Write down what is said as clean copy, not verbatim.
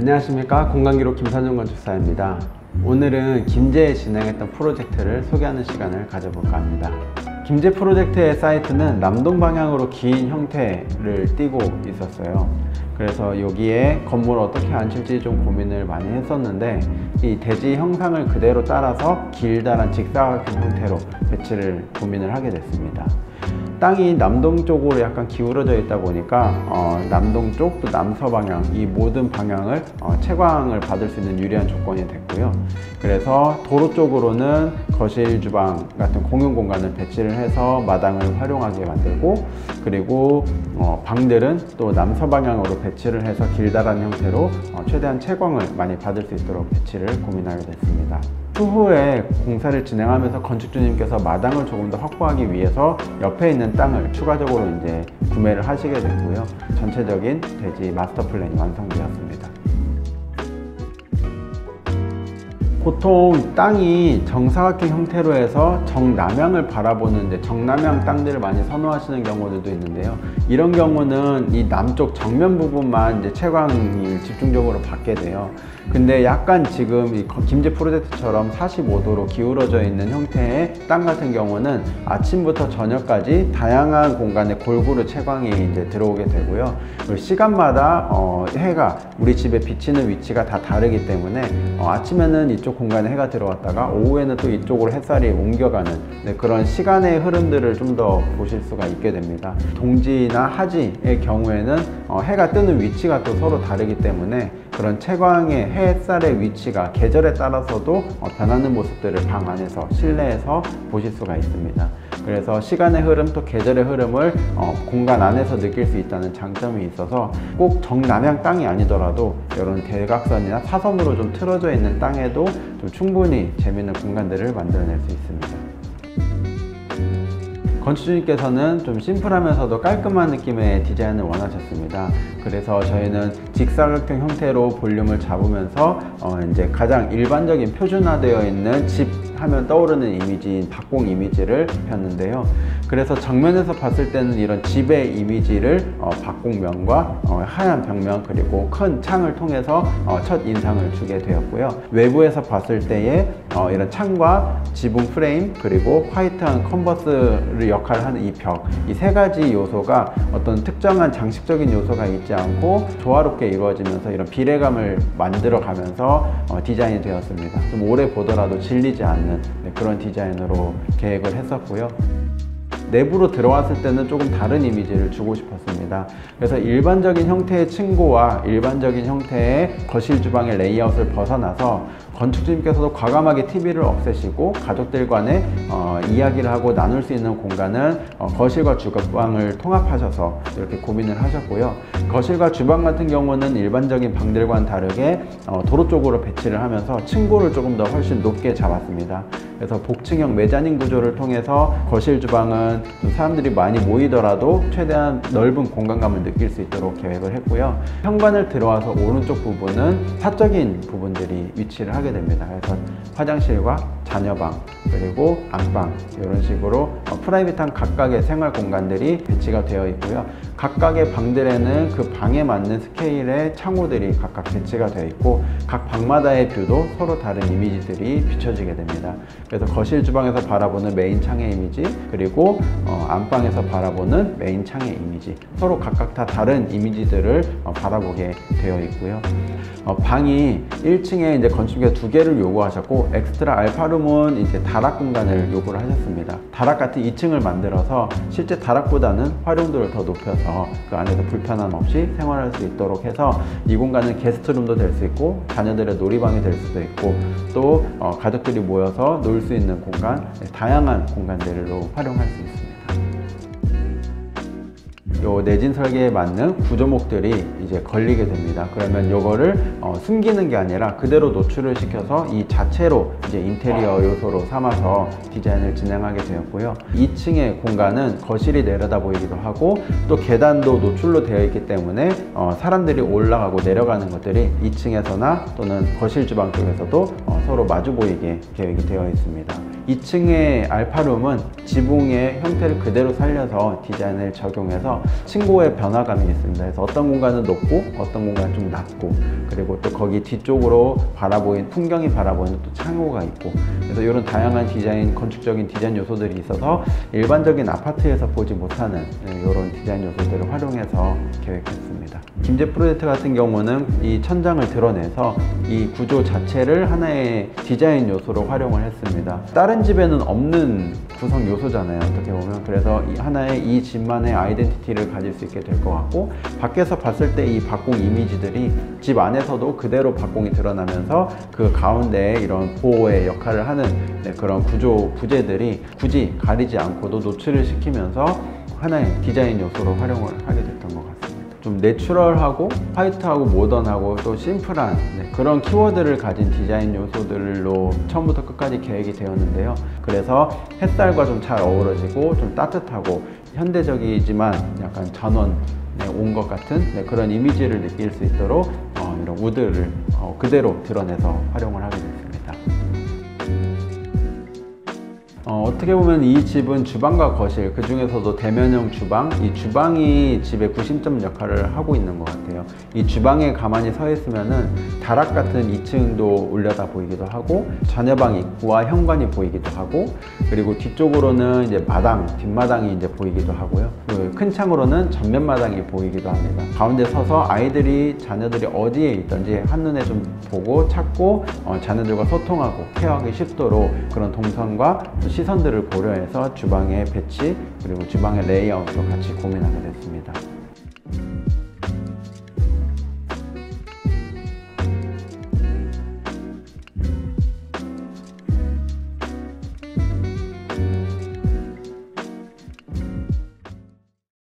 안녕하십니까, 공간기록 김선중 건축사입니다. 오늘은 김제에 진행했던 프로젝트를 소개하는 시간을 가져볼까 합니다. 김제 프로젝트의 사이트는 남동 방향으로 긴 형태를 띠고 있었어요. 그래서 여기에 건물을 어떻게 앉힐지 좀 고민을 많이 했었는데, 이 대지 형상을 그대로 따라서 길다란 직사각형 형태로 배치를 고민을 하게 됐습니다. 땅이 남동 쪽으로 약간 기울어져 있다 보니까 남동 쪽 또 남서 방향 이 모든 방향을 채광을 받을 수 있는 유리한 조건이 됐고요. 그래서 도로 쪽으로는 거실, 주방 같은 공용 공간을 배치를 해서 마당을 활용하게 만들고, 그리고 방들은 또 남서 방향으로 배치를 해서 길다란 형태로 최대한 채광을 많이 받을 수 있도록 배치를 고민하게 됐습니다. 추후에 공사를 진행하면서 건축주님께서 마당을 조금 더 확보하기 위해서 옆에 있는 땅을 추가적으로 이제 구매를 하시게 됐고요. 전체적인 대지 마스터 플랜이 완성되었습니다. 보통 땅이 정사각형 형태로 해서 정남향을 바라보는 이제 정남향 땅들을 많이 선호하시는 경우들도 있는데요. 이런 경우는 이 남쪽 정면 부분만 이제 채광이 집중적으로 받게 돼요. 근데 약간 지금 이 김제 프로젝트처럼 45도로 기울어져 있는 형태의 땅 같은 경우는 아침부터 저녁까지 다양한 공간에 골고루 채광이 이제 들어오게 되고요. 그리고 시간마다 해가 우리 집에 비치는 위치가 다 다르기 때문에 아침에는 이쪽 공간에 해가 들어왔다가 오후에는 또 이쪽으로 햇살이 옮겨가는 그런 시간의 흐름들을 좀 더 보실 수가 있게 됩니다. 동지나 하지의 경우에는 해가 뜨는 위치가 또 서로 다르기 때문에 그런 채광의 햇살의 위치가 계절에 따라서도 변하는 모습들을 방 안에서 실내에서 보실 수가 있습니다. 그래서 시간의 흐름 또 계절의 흐름을 공간 안에서 느낄 수 있다는 장점이 있어서 꼭 정남향 땅이 아니더라도 이런 대각선이나 사선으로 좀 틀어져 있는 땅에도 좀 충분히 재미있는 공간들을 만들어낼 수 있습니다. 건축주님께서는 좀 심플하면서도 깔끔한 느낌의 디자인을 원하셨습니다. 그래서 저희는 직사각형 형태로 볼륨을 잡으면서 이제 가장 일반적인 표준화되어 있는 집 하면 떠오르는 이미지인 박공 이미지를 폈는데요. 그래서 정면에서 봤을 때는 이런 집의 이미지를 박공면과 하얀 벽면 그리고 큰 창을 통해서 첫 인상을 주게 되었고요. 외부에서 봤을 때에 이런 창과 지붕 프레임 그리고 화이트한 컨버스를 역할을 하는 이 벽, 이 세 가지 요소가 어떤 특정한 장식적인 요소가 있지 않고 조화롭게 이루어지면서 이런 비례감을 만들어 가면서 디자인이 되었습니다. 좀 오래 보더라도 질리지 않는 그런 디자인으로 계획을 했었고요. 내부로 들어왔을 때는 조금 다른 이미지를 주고 싶었습니다. 그래서 일반적인 형태의 층고와 일반적인 형태의 거실 주방의 레이아웃을 벗어나서 건축주님께서도 과감하게 TV를 없애시고 가족들 간에 이야기를 하고 나눌 수 있는 공간은 거실과 주방을 통합하셔서 이렇게 고민을 하셨고요. 거실과 주방 같은 경우는 일반적인 방들과는 다르게 도로 쪽으로 배치를 하면서 층고를 조금 더 훨씬 높게 잡았습니다. 그래서 복층형 메자닌 구조를 통해서 거실 주방은 좀 사람들이 많이 모이더라도 최대한 넓은 공간감을 느낄 수 있도록 계획을 했고요. 현관을 들어와서 오른쪽 부분은 사적인 부분들이 위치를 하게 됩니다. 그래서 화장실과 자녀방 그리고 안방 이런 식으로 프라이빗한 각각의 생활 공간들이 배치가 되어 있고요. 각각의 방들에는 그 방에 맞는 스케일의 창호들이 각각 배치가 되어 있고 각 방마다의 뷰도 서로 다른 이미지들이 비춰지게 됩니다. 그래서 거실 주방에서 바라보는 메인 창의 이미지 그리고 안방에서 바라보는 메인 창의 이미지 서로 각각 다 다른 이미지들을 바라보게 되어 있고요. 방이 1층에 이제 건축비가 2개를 요구하셨고 엑스트라 알파룸은 이제 다락 공간을 요구를 하셨습니다. 다락 같은 2층을 만들어서 실제 다락보다는 활용도를 더 높여서 그 안에서 불편함 없이 생활할 수 있도록 해서 이 공간은 게스트룸도 될 수 있고 자녀들의 놀이방이 될 수도 있고 또 가족들이 모여서 놀 수 있는 공간, 다양한 공간들로 활용할 수 있습니다. 요 내진 설계에 맞는 구조목들이 이제 걸리게 됩니다. 그러면 요거를 숨기는 게 아니라 그대로 노출을 시켜서 이 자체로 이제 인테리어 요소로 삼아서 디자인을 진행하게 되었고요. 2층의 공간은 거실이 내려다 보이기도 하고 또 계단도 노출로 되어 있기 때문에 사람들이 올라가고 내려가는 것들이 2층에서나 또는 거실 주방 쪽에서도 서로 마주 보이게 계획이 되어 있습니다. 2층의 알파룸은 지붕의 형태를 그대로 살려서 디자인을 적용해서 층고의 변화감이 있습니다. 그래서 어떤 공간은 높고 어떤 공간은 좀 낮고, 그리고 또 거기 뒤쪽으로 바라보인 풍경이 바라보는 또 창호가 있고, 그래서 이런 다양한 디자인, 건축적인 디자인 요소들이 있어서 일반적인 아파트에서 보지 못하는 이런 디자인 요소들을 활용해서 계획했습니다. 김제 프로젝트 같은 경우는 이 천장을 드러내서 이 구조 자체를 하나의 디자인 요소로 활용을 했습니다. 다른 집에는 없는 구성 요소잖아요, 어떻게 보면. 그래서 하나의 이 집만의 아이덴티티를 가질 수 있게 될 것 같고, 밖에서 봤을 때 이 박공 이미지들이 집 안에서도 그대로 박공이 드러나면서 그 가운데에 이런 보호의 역할을 하는 그런 구조 부재들이 굳이 가리지 않고도 노출을 시키면서 하나의 디자인 요소로 활용을 하게 됐던 것 같습니다. 좀 내추럴하고 화이트하고 모던하고 또 심플한 그런 키워드를 가진 디자인 요소들로 처음부터 끝까지 계획이 되었는데요. 그래서 햇살과 좀 잘 어우러지고 좀 따뜻하고 현대적이지만 약간 전원 온 것 같은 그런 이미지를 느낄 수 있도록 이런 우드를 그대로 드러내서 활용을 하게 됐습니다. 어떻게 보면 이 집은 주방과 거실, 그 중에서도 대면형 주방, 이 주방이 집의 구심점 역할을 하고 있는 것 같아요. 이 주방에 가만히 서 있으면은 다락 같은 2층도 올려다 보이기도 하고, 자녀방 입구와 현관이 보이기도 하고, 그리고 뒤쪽으로는 이제 마당, 뒷마당이 이제 보이기도 하고요. 큰 창으로는 전면마당이 보이기도 합니다. 가운데 서서 아이들이, 자녀들이 어디에 있든지 한눈에 좀 보고 찾고, 자녀들과 소통하고 케어하기 쉽도록 그런 동선과 시선들을 고려해서 주방의 배치 그리고 주방의 레이아웃도 같이 고민하게 됐습니다.